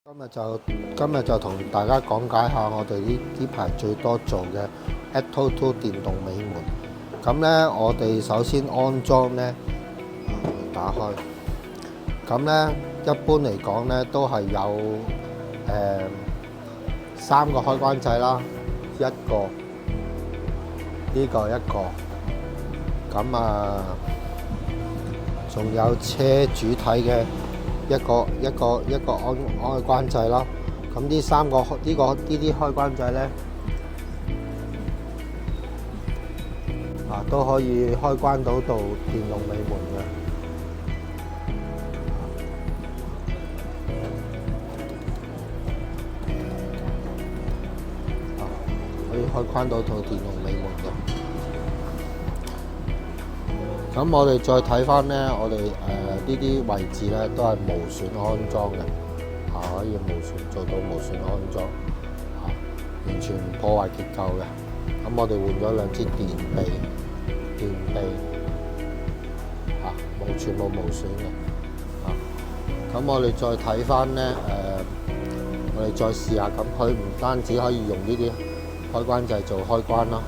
今日就同大家講解下我哋呢排最多做嘅 Atto2 電動尾門。咁呢，我哋首先安裝呢，打開。咁呢，一般嚟講呢，都係有3個開關掣啦，一個呢個一個，咁仲有車主體嘅一個開關掣啦。咁呢3個呢啲開關掣呢，都可以開關到電動尾門嘅。可以開關到電動尾門嘅。咁我哋再睇翻呢，我哋呢啲位置呢都係無損安裝嘅，可以做到無損安裝，完全唔破壞結構嘅。咁我哋換咗2支電臂，全部無損嘅。咁我哋再睇翻呢，我哋再試下，咁佢唔單止可以用呢啲開關掣做開關啦。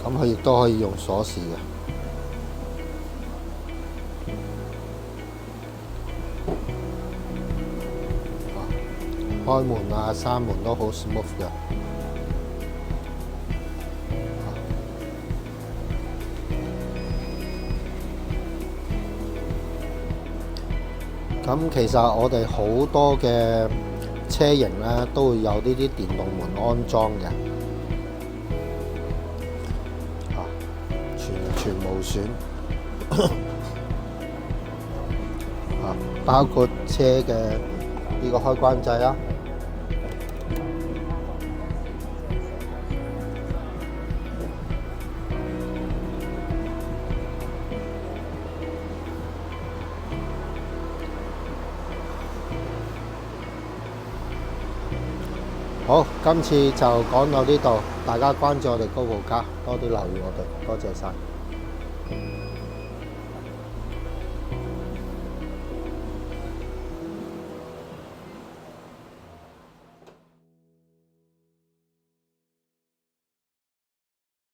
咁佢亦都可以用鎖匙嘅。開門閂門都好 smooth 嘅。咁其實我哋好多嘅車型咧都會有呢啲電動門安裝嘅，全無損，包括車嘅呢個開關掣啦。好，今次就講到呢度，大家關注我哋高步家，多啲留意我哋，多謝晒。